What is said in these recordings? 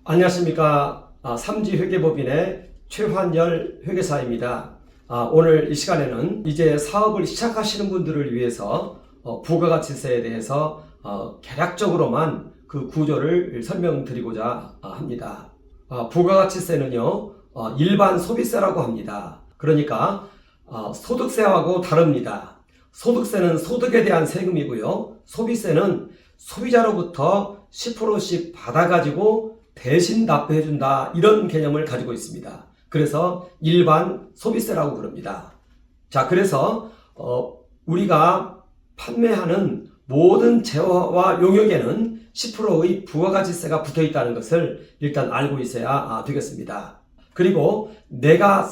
안녕하십니까. 삼지회계법인의 최환열 회계사입니다. 오늘 이 시간에는 이제 사업을 시작하시는 분들을 위해서 부가가치세에 대해서 개략적으로만 그 구조를 설명드리고자 합니다. 부가가치세는요, 일반 소비세라고 합니다. 그러니까 소득세하고 다릅니다. 소득세는 소득에 대한 세금이고요. 소비세는 소비자로부터 10%씩 받아가지고 대신 납부해준다, 이런 개념을 가지고 있습니다. 그래서 일반 소비세라고 부릅니다. 자, 그래서 우리가 판매하는 모든 재화와 용역에는 10%의 부가가치세가 붙어 있다는 것을 일단 알고 있어야 되겠습니다. 그리고 내가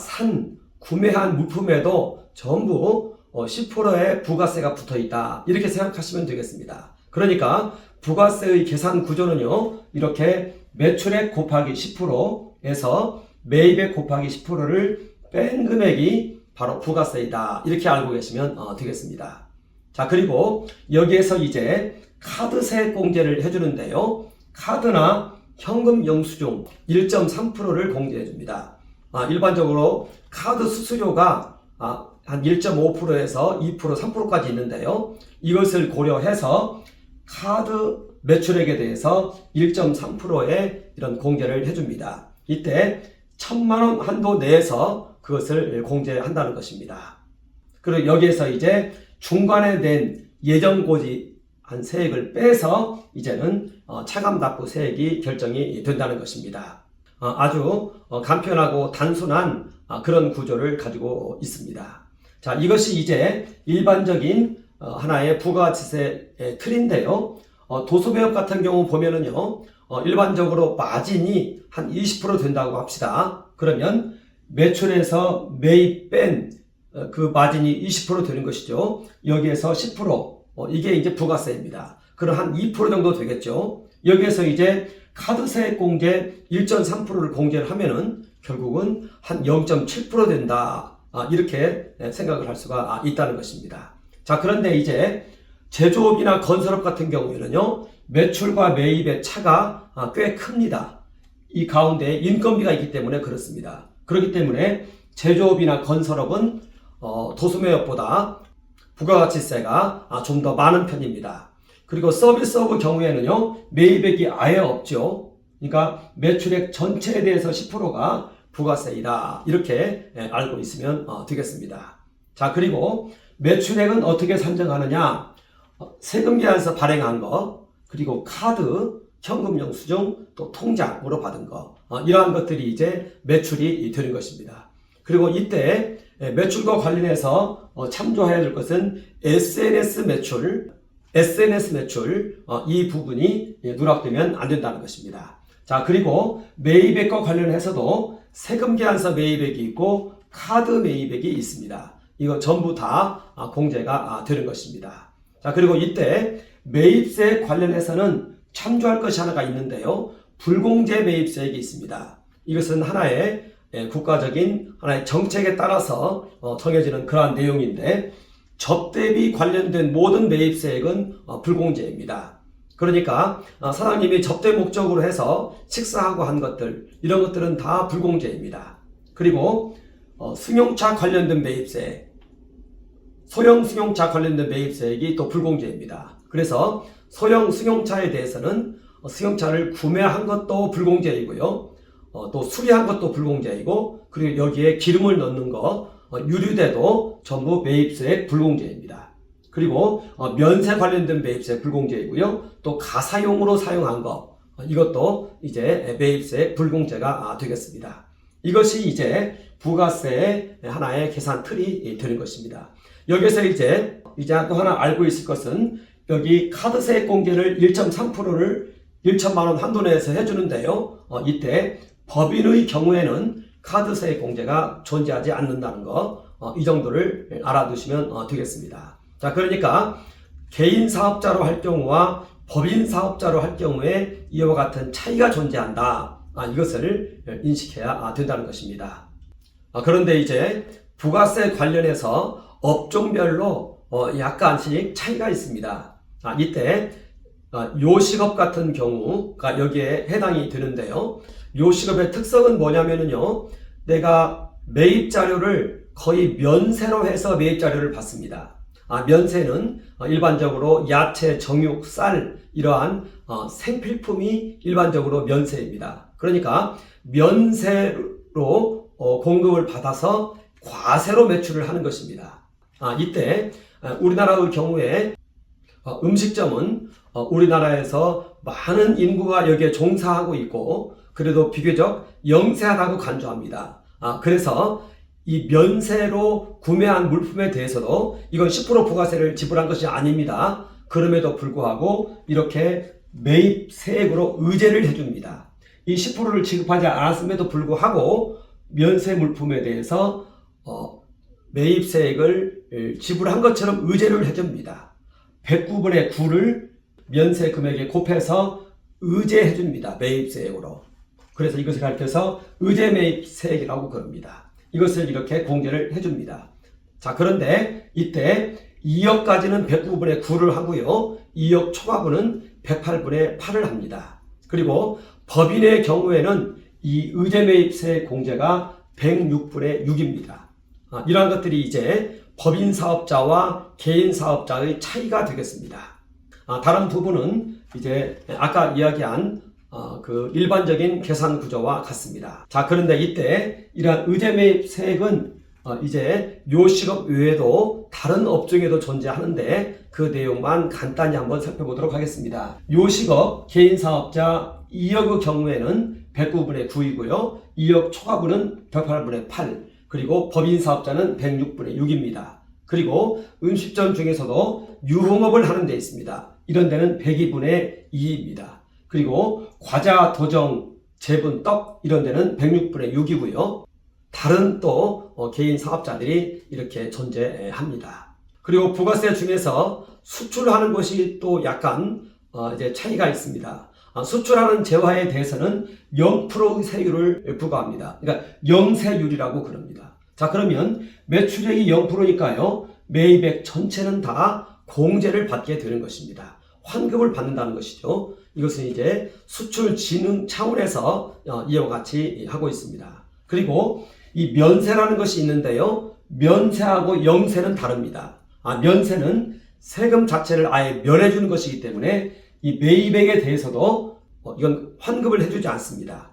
구매한 물품에도 전부 10%의 부가세가 붙어 있다, 이렇게 생각하시면 되겠습니다. 그러니까 부가세의 계산 구조는요, 이렇게 매출액 곱하기 10%에서 매입액 곱하기 10%를 뺀 금액이 바로 부가세이다, 이렇게 알고 계시면 되겠습니다. 자, 그리고 여기에서 이제 카드세 공제를 해주는데요, 카드나 현금 영수증 1.3%를 공제해 줍니다. 일반적으로 카드 수수료가 한 1.5%에서 2%, 3%까지 있는데요, 이것을 고려해서 카드 매출액에 대해서 1.3%의 이런 공제를 해줍니다. 이때 1,000만원 한도 내에서 그것을 공제한다는 것입니다. 그리고 여기에서 이제 중간에 낸 예정고지한 세액을 빼서 이제는 차감납부 세액이 결정이 된다는 것입니다. 아주 간편하고 단순한 그런 구조를 가지고 있습니다. 자, 이것이 이제 일반적인 하나의 부가가치세의 틀인데요. 도소매업 같은 경우 보면은요, 일반적으로 마진이 한 20% 된다고 합시다. 그러면 매출에서 매입 뺀 그 마진이 20% 되는 것이죠. 여기에서 10%, 이게 이제 부가세입니다. 그럼 한 2% 정도 되겠죠. 여기에서 이제 카드세액 공제 1.3%를 공제를 하면은 결국은 한 0.7% 된다, 이렇게 생각을 할 수가 있다는 것입니다. 자, 그런데 이제 제조업이나 건설업 같은 경우에는요, 매출과 매입의 차가 꽤 큽니다. 이 가운데 인건비가 있기 때문에 그렇습니다. 그렇기 때문에 제조업이나 건설업은 도소매업보다 부가가치세가 좀 더 많은 편입니다. 그리고 서비스업의 경우에는요, 매입액이 아예 없죠. 그러니까 매출액 전체에 대해서 10%가 부가세이다, 이렇게 알고 있으면 되겠습니다. 자, 그리고 매출액은 어떻게 산정하느냐? 세금계산서 발행한 거, 그리고 카드, 현금 영수증, 또 통장으로 받은 거, 이러한 것들이 이제 매출이 되는 것입니다. 그리고 이때 매출과 관련해서 참조해야 될 것은 SNS 매출, 이 부분이 누락되면 안 된다는 것입니다. 자, 그리고 매입액과 관련해서도 세금계산서 매입액이 있고 카드 매입액이 있습니다. 이거 전부 다 공제가 되는 것입니다. 자, 그리고 이때 매입세 관련해서는 참조할 것이 하나가 있는데요, 불공제 매입세액이 있습니다. 이것은 하나의 국가적인 하나의 정책에 따라서 정해지는 그러한 내용인데, 접대비 관련된 모든 매입세액은 불공제입니다. 그러니까 사장님이 접대 목적으로 해서 식사하고 한 것들, 이런 것들은 다 불공제입니다. 그리고 승용차 관련된 매입세, 소형 승용차 관련된 매입세액이 또 불공제입니다. 그래서 소형 승용차에 대해서는 승용차를 구매한 것도 불공제이고요, 또 수리한 것도 불공제이고, 그리고 여기에 기름을 넣는 거, 유류대도 전부 매입세액 불공제입니다. 그리고 면세 관련된 매입세 불공제이고요, 또 가사용으로 사용한 거, 이것도 이제 매입세액 불공제가 되겠습니다. 이것이 이제 부가세의 하나의 계산 틀이 되는 것입니다. 여기서 이제 또 하나 알고 있을 것은, 여기 카드세액 공제를 1.3%를 1천만원 한도 내에서 해주는데요, 이때 법인의 경우에는 카드세액 공제가 존재하지 않는다는 거, 이 정도를 알아두시면 되겠습니다. 자, 그러니까 개인 사업자로 할 경우와 법인 사업자로 할 경우에 이와 같은 차이가 존재한다, 이것을 인식해야 된다는 것입니다. 그런데 이제 부가세 관련해서 업종별로 약간씩 차이가 있습니다. 이때 요식업 같은 경우가 여기에 해당이 되는데요. 요식업의 특성은 뭐냐면요. 내가 매입 자료를 거의 면세로 해서 매입 자료를 받습니다. 면세는 일반적으로 야채, 정육, 쌀 이러한 생필품이 일반적으로 면세입니다. 그러니까 면세로 공급을 받아서 과세로 매출을 하는 것입니다. 이때 우리나라의 경우에 음식점은 우리나라에서 많은 인구가 여기에 종사하고 있고 그래도 비교적 영세하다고 간주합니다. 그래서 이 면세로 구매한 물품에 대해서도 이건 10% 부가세를 지불한 것이 아닙니다. 그럼에도 불구하고 이렇게 매입세액으로 의제를 해줍니다. 이 10%를 지급하지 않았음에도 불구하고 면세 물품에 대해서 매입세액을 지불한 것처럼 의제를 해줍니다. 109분의 9를 면세 금액에 곱해서 의제해줍니다. 매입세액으로. 그래서 이것을 가리켜서 의제 매입세액이라고 그럽니다. 이것을 이렇게 공제를 해줍니다. 자, 그런데 이때 2억까지는 109분의 9를 하고요. 2억 초과분은 108분의 8을 합니다. 그리고 법인의 경우에는 이 의제 매입세액 공제가 106분의 6입니다. 이러한 것들이 이제 법인 사업자와 개인 사업자의 차이가 되겠습니다. 다른 부분은 이제 아까 이야기한 그 일반적인 계산 구조와 같습니다. 자, 그런데 이때 이러한 의제 매입세액은 이제 요식업 외에도 다른 업종에도 존재하는데 그 내용만 간단히 한번 살펴보도록 하겠습니다. 요식업 개인 사업자 2억의 경우에는 109분의 9이고요. 2억 초과분은 108분의 8, 그리고 법인 사업자는 106분의 6입니다. 그리고 음식점 중에서도 유흥업을 하는 데 있습니다. 이런 데는 102분의 2입니다. 그리고 과자, 도정, 제분, 떡 이런 데는 106분의 6이고요. 다른 또 개인 사업자들이 이렇게 존재합니다. 그리고 부가세 중에서 수출하는 것이 또 약간 이제 차이가 있습니다. 수출하는 재화에 대해서는 0%의 세율을 부과합니다. 그러니까 영세율이라고 그럽니다. 자, 그러면 매출액이 0%니까요. 매입액 전체는 다 공제를 받게 되는 것입니다. 환급을 받는다는 것이죠. 이것은 이제 수출 진흥 차원에서 이와 같이 하고 있습니다. 그리고 이 면세라는 것이 있는데요. 면세하고 영세는 다릅니다. 면세는 세금 자체를 아예 면해 주는 것이기 때문에 이 매입액에 대해서도 이건 환급을 해주지 않습니다.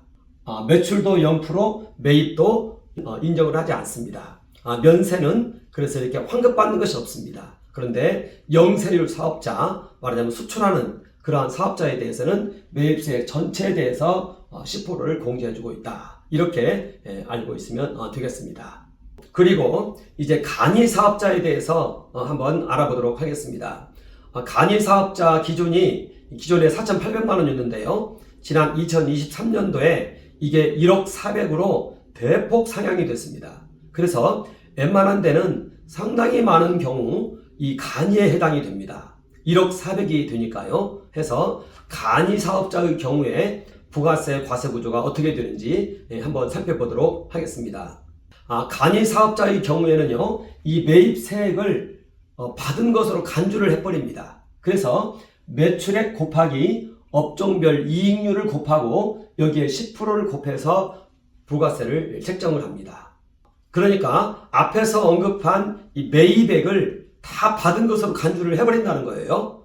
매출도 0%, 매입도 인정을 하지 않습니다. 면세는 그래서 이렇게 환급받는 것이 없습니다. 그런데 영세율 사업자, 말하자면 수출하는 그러한 사업자에 대해서는 매입세액 전체에 대해서 10%를 공제해주고 있다. 이렇게 알고 있으면 되겠습니다. 그리고 이제 간이 사업자에 대해서 한번 알아보도록 하겠습니다. 간이 사업자 기준에 4,800만 원이었는데요. 지난 2023년도에 이게 1억 400으로 대폭 상향이 됐습니다. 그래서 웬만한 데는 상당히 많은 경우 이 간이에 해당이 됩니다. 1억 400이 되니까요. 해서 간이 사업자의 경우에 부가세 과세 구조가 어떻게 되는지 한번 살펴보도록 하겠습니다. 간이 사업자의 경우에는요. 이 매입세액을 받은 것으로 간주를 해버립니다. 그래서 매출액 곱하기 업종별 이익률을 곱하고 여기에 10%를 곱해서 부가세를 책정을 합니다. 그러니까 앞에서 언급한 이 매입액을 다 받은 것으로 간주를 해버린다는 거예요.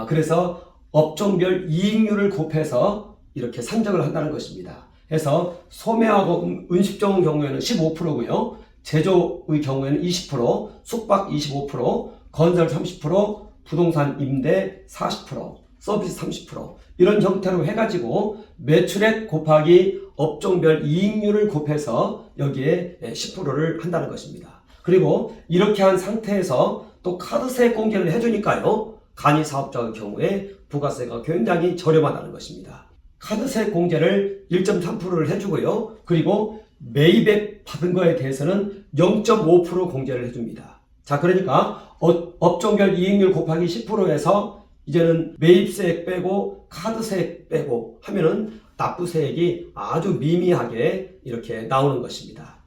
그래서 업종별 이익률을 곱해서 이렇게 산정을 한다는 것입니다. 해서 소매하고 음식점 경우에는 15%고요. 제조의 경우에는 20%, 숙박 25%, 건설 30%, 부동산 임대 40%, 서비스 30% 이런 형태로 해가지고 매출액 곱하기 업종별 이익률을 곱해서 여기에 10%를 한다는 것입니다. 그리고 이렇게 한 상태에서 또 카드세 공제를 해주니까요. 간이 사업자의 경우에 부가세가 굉장히 저렴하다는 것입니다. 카드세 공제를 1.3%를 해주고요. 그리고 매입액 받은 거에 대해서는 0.5% 공제를 해줍니다. 자, 그러니까 업종별 이익률 곱하기 10%에서 이제는 매입세액 빼고 카드세액 빼고 하면은 납부세액이 아주 미미하게 이렇게 나오는 것입니다.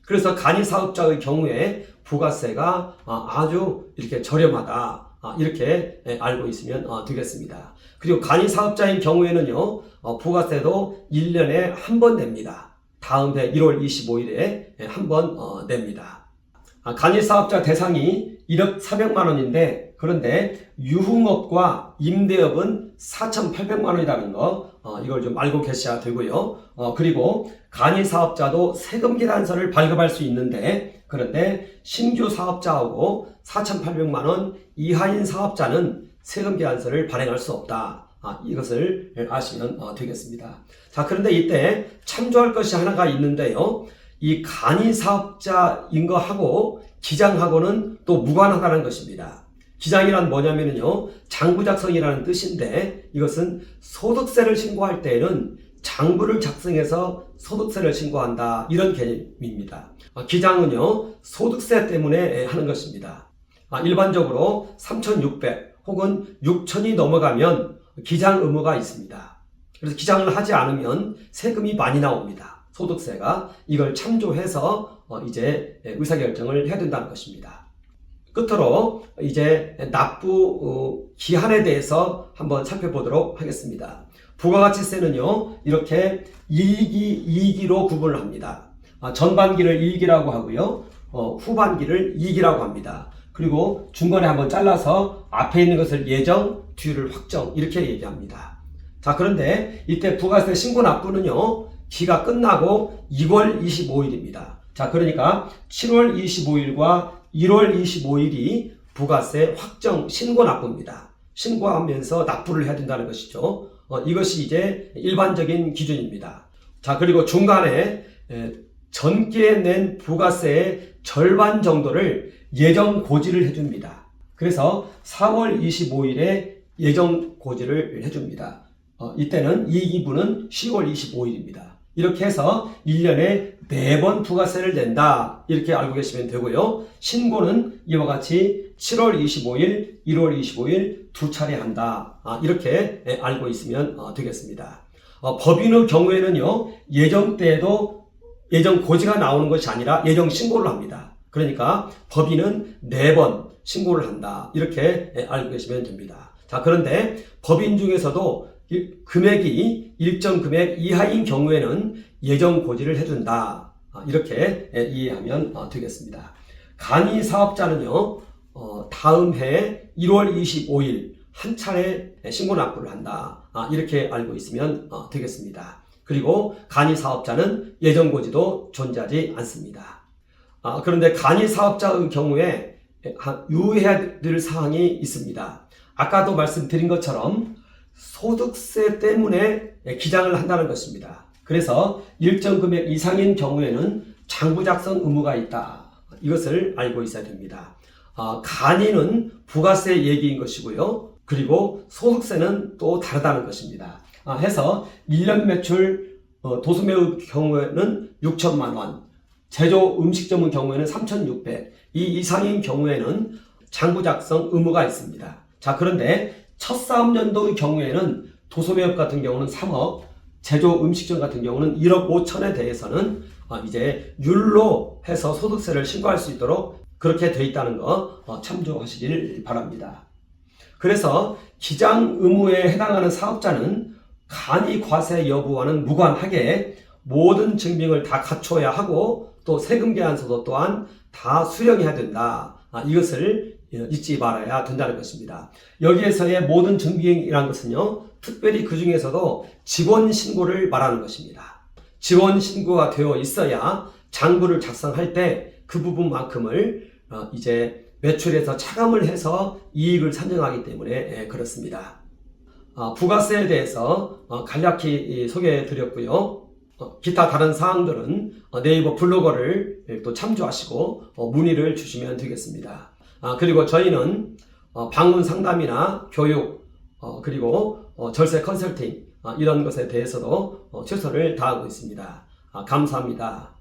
그래서 간이 사업자의 경우에 부가세가 아주 이렇게 저렴하다. 이렇게 알고 있으면 되겠습니다. 그리고 간이사업자인 경우에는요, 부가세도 1년에 한 번 냅니다. 다음 해 1월 25일에 한 번 냅니다. 간이사업자 대상이 1억 400만 원인데, 그런데 유흥업과 임대업은 4,800만 원이라는 거, 이걸 좀 알고 계셔야 되고요. 그리고 간이사업자도 세금 계산서를 발급할 수 있는데, 그런데 신규 사업자하고 4,800만 원 이하인 사업자는 세금 계산서를 발행할 수 없다. 이것을 아시면 되겠습니다. 자, 그런데 이때 참조할 것이 하나가 있는데요. 이 간이사업자인 거하고 기장하고는 또 무관하다는 것입니다. 기장이란 뭐냐면요, 장부 작성이라는 뜻인데, 이것은 소득세를 신고할 때에는 장부를 작성해서 소득세를 신고한다, 이런 개념입니다. 기장은요, 소득세 때문에 하는 것입니다. 일반적으로 3,600 혹은 6,000이 넘어가면 기장 의무가 있습니다. 그래서 기장을 하지 않으면 세금이 많이 나옵니다. 소득세가. 이걸 참조해서 이제 의사결정을 해야 된다는 것입니다. 끝으로 이제 납부 기한에 대해서 한번 살펴보도록 하겠습니다. 부가가치세는요, 이렇게 1기, 2기로 구분을 합니다. 전반기를 1기라고 하고요, 후반기를 2기라고 합니다. 그리고 중간에 한번 잘라서 앞에 있는 것을 예정, 뒤를 확정, 이렇게 얘기합니다. 자, 그런데 이때 부가세 신고 납부는요, 기가 끝나고 2월 25일입니다. 자, 그러니까 7월 25일과 1월 25일이 부가세 확정 신고 납부입니다. 신고하면서 납부를 해야 된다는 것이죠. 이것이 이제 일반적인 기준입니다. 자, 그리고 중간에 전기에 낸 부가세의 절반 정도를 예정 고지를 해줍니다. 그래서 4월 25일에 예정 고지를 해줍니다. 이때는 이 기분은 10월 25일입니다. 이렇게 해서 1년에 4번 부가세를 낸다, 이렇게 알고 계시면 되고요. 신고는 이와 같이 7월 25일, 1월 25일 두 차례 한다, 이렇게 알고 있으면 되겠습니다. 법인의 경우에는요, 예정 때에도 예정 고지가 나오는 것이 아니라 예정 신고를 합니다. 그러니까 법인은 4번 신고를 한다, 이렇게 알고 계시면 됩니다. 자, 그런데 법인 중에서도 금액이 일정 금액 이하인 경우에는 예정 고지를 해준다, 이렇게 이해하면 되겠습니다. 간이사업자는요, 다음 해 1월 25일 한 차례 신고 납부를 한다, 이렇게 알고 있으면 되겠습니다. 그리고 간이사업자는 예정 고지도 존재하지 않습니다. 그런데 간이사업자의 경우에 유의해야 될 사항이 있습니다. 아까도 말씀드린 것처럼 소득세 때문에 기장을 한다는 것입니다. 그래서 일정 금액 이상인 경우에는 장부 작성 의무가 있다, 이것을 알고 있어야 됩니다. 간이는 부가세 얘기인 것이고요. 그리고 소득세는 또 다르다는 것입니다. 해서 1년 매출 도소매의 경우에는 6천만 원, 제조 음식점의 경우에는 3,600, 이 이상인 경우에는 장부 작성 의무가 있습니다. 자, 그런데 첫 사업연도의 경우에는 도소매업 같은 경우는 3억, 제조 음식점 같은 경우는 1억 5천에 대해서는 이제 율로 해서 소득세를 신고할 수 있도록 그렇게 돼 있다는 거 참조하시길 바랍니다. 그래서 기장 의무에 해당하는 사업자는 간이 과세 여부와는 무관하게 모든 증빙을 다 갖춰야 하고, 또 세금 계산서도 또한 다 수령해야 된다, 이것을 잊지 말아야 된다는 것입니다. 여기에서의 모든 증빙이라는 것은요, 특별히 그 중에서도 지원 신고를 말하는 것입니다. 지원 신고가 되어 있어야 장부를 작성할 때 그 부분만큼을 이제 매출에서 차감을 해서 이익을 산정하기 때문에 그렇습니다. 부가세에 대해서 간략히 소개해 드렸고요. 기타 다른 사항들은 네이버 블로거를 또 참조하시고 문의를 주시면 되겠습니다. 그리고 저희는 방문 상담이나 교육, 그리고 절세 컨설팅, 이런 것에 대해서도 최선을 다하고 있습니다. 감사합니다.